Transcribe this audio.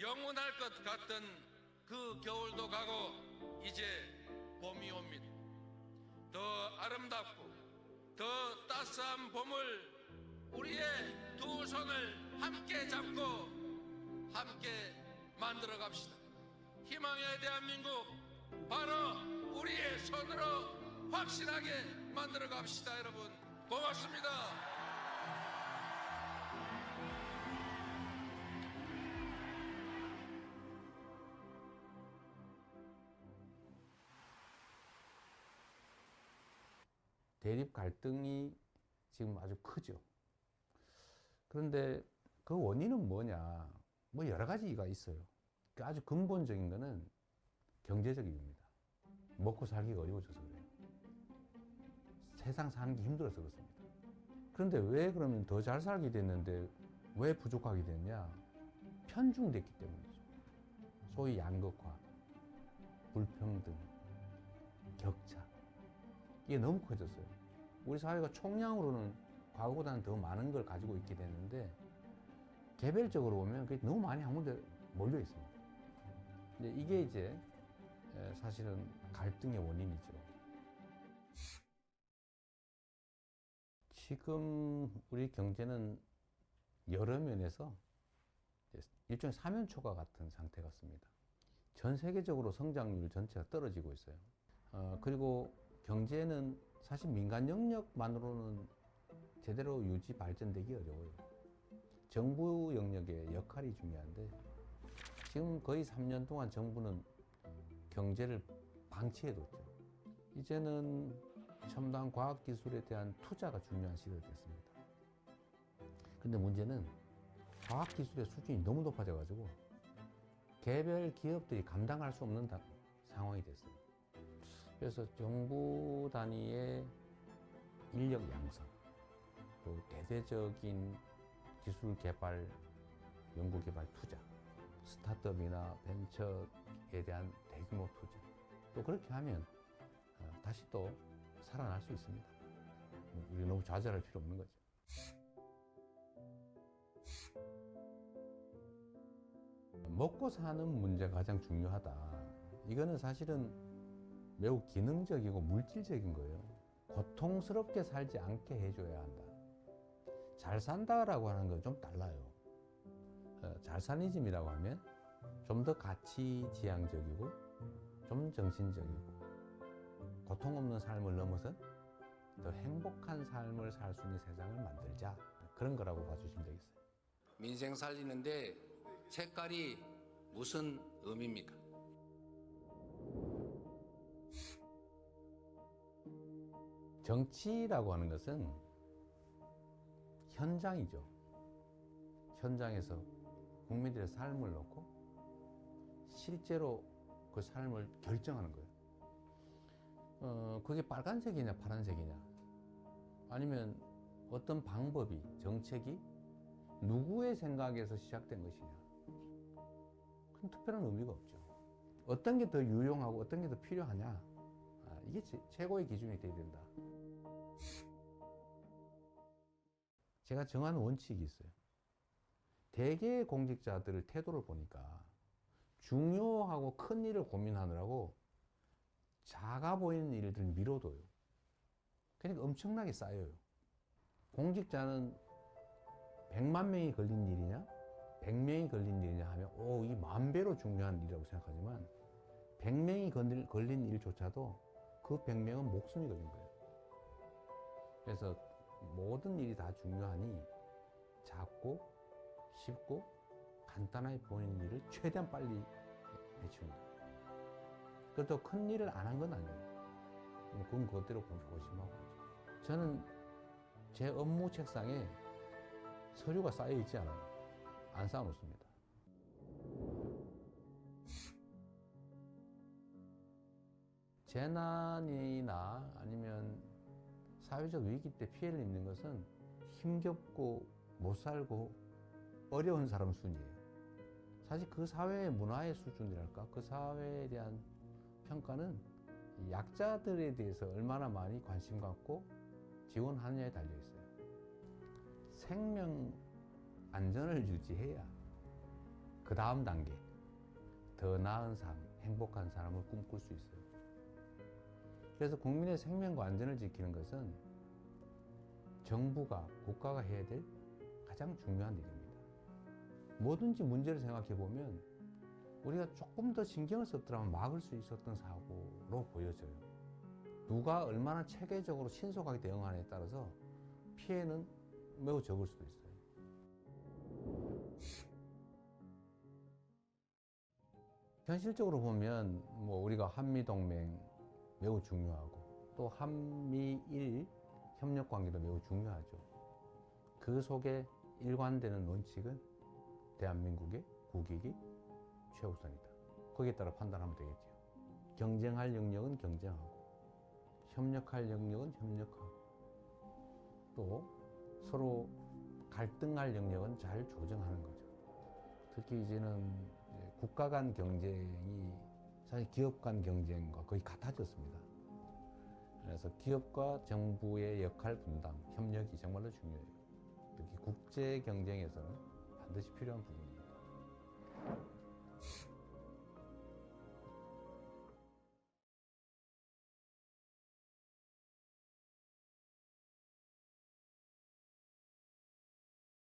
영원할 것 같던 그 겨울도 가고 이제 봄이 옵니다. 더 아름답고 더 따스한 봄을 우리의 두 손을 함께 잡고 함께 만들어 갑시다. 희망의 대한민국 바로 우리의 손으로 확실하게 만들어 갑시다. 여러분 고맙습니다. 대립 갈등이 지금 아주 크죠. 그런데 그 원인은 뭐냐? 뭐 여러 가지가 있어요. 아주 근본적인 거는 경제적 이유입니다. 먹고 살기가 어려워져서 그래요. 세상 사는 게 힘들어서 그렇습니다. 그런데 왜 그러면 더 잘 살게 됐는데 왜 부족하게 됐냐? 편중됐기 때문이죠. 소위 양극화, 불평등, 격차. 이게 너무 커졌어요. 우리 사회가 총량으로는 과거보다는 더 많은 걸 가지고 있게 됐는데 개별적으로 보면 그게 너무 많이 한 군데 몰려 있습니다. 근데 이게 이제 사실은 갈등의 원인이죠. 지금 우리 경제는 여러 면에서 일종의 사면초가 같은 상태 같습니다. 전 세계적으로 성장률 전체가 떨어지고 있어요. 그리고 경제는 사실 민간 영역만으로는 제대로 유지 발전되기 어려워요. 정부 영역의 역할이 중요한데 지금 거의 3년 동안 정부는 경제를 방치해뒀죠. 이제는 첨단 과학기술에 대한 투자가 중요한 시대가 됐습니다. 근데 문제는 과학기술의 수준이 너무 높아져가지고 개별 기업들이 감당할 수 없는 상황이 됐어요. 그래서 정부 단위의 인력 양성, 또 대대적인 기술 개발, 연구 개발 투자, 스타트업이나 벤처에 대한 대규모 투자. 또 그렇게 하면 다시 또 살아날 수 있습니다. 우리 너무 좌절할 필요 없는 거죠. 먹고 사는 문제가 가장 중요하다. 이거는 사실은 매우 기능적이고 물질적인 거예요. 고통스럽게 살지 않게 해줘야 한다. 잘 산다라고 하는 건 좀 달라요. 잘사니즘이라고 하면 좀 더 가치지향적이고 좀 정신적이고 고통 없는 삶을 넘어선 더 행복한 삶을 살 수 있는 세상을 만들자. 그런 거라고 봐주시면 되겠어요. 민생 살리는데 색깔이 무슨 의미입니까? 정치라고 하는 것은 현장이죠. 현장에서 국민들의 삶을 놓고 실제로 그 삶을 결정하는 거예요. 그게 빨간색이냐 파란색이냐 아니면 어떤 방법이 정책이 누구의 생각에서 시작된 것이냐 그건 특별한 의미가 없죠. 어떤 게 더 유용하고 어떤 게 더 필요하냐 이게 최고의 기준이 돼야 된다. 제가 정하는 원칙이 있어요. 대개의 공직자들의 태도를 보니까 중요하고 큰 일을 고민하느라고 작아 보이는 일들을 미뤄둬요. 그러니까 엄청나게 쌓여요. 공직자는 100만 명이 걸린 일이냐 100명이 걸린 일이냐 하면 이 10,000배로 중요한 일이라고 생각하지만 100명이 걸린 일조차도 그 100명은 목숨이 걸린 거예요. 그래서 모든 일이 다 중요하니 작고 쉽고 간단하게 보이는 일을 최대한 빨리 해치운 거예요. 그것도 큰 일을 안 한 건 아니에요. 그건 그것대로 고심하고 거죠. 저는 제 업무 책상에 서류가 쌓여 있지 않아요. 안 쌓아 놓습니다. 재난이나 아니면 사회적 위기 때 피해를 입는 것은 힘겹고 못 살고 어려운 사람 순이에요. 사실 그 사회의 문화의 수준이랄까 그 사회에 대한 평가는 약자들에 대해서 얼마나 많이 관심 갖고 지원하느냐에 달려 있어요. 생명 안전을 유지해야 그 다음 단계, 더 나은 삶, 행복한 삶을 꿈꿀 수 있어요. 그래서 국민의 생명과 안전을 지키는 것은 정부가, 국가가 해야 될 가장 중요한 일입니다. 뭐든지 문제를 생각해 보면 우리가 조금 더 신경을 썼더라면 막을 수 있었던 사고로 보여져요. 누가 얼마나 체계적으로 신속하게 대응하느냐에 따라서 피해는 매우 적을 수도 있어요. 현실적으로 보면 우리가 한미동맹 매우 중요하고 또 한미일 협력 관계도 매우 중요하죠. 그 속에 일관되는 원칙은 대한민국의 국익이 최우선이다. 거기에 따라 판단하면 되겠죠. 경쟁할 영역은 경쟁하고 협력할 영역은 협력하고 또 서로 갈등할 영역은 잘 조정하는 거죠. 특히 이제는 국가 간 경쟁이 사실 기업 간 경쟁과 거의 같아졌습니다. 그래서 기업과 정부의 역할 분담, 협력이 정말로 중요해요. 특히 국제 경쟁에서는 반드시 필요한 부분입니다.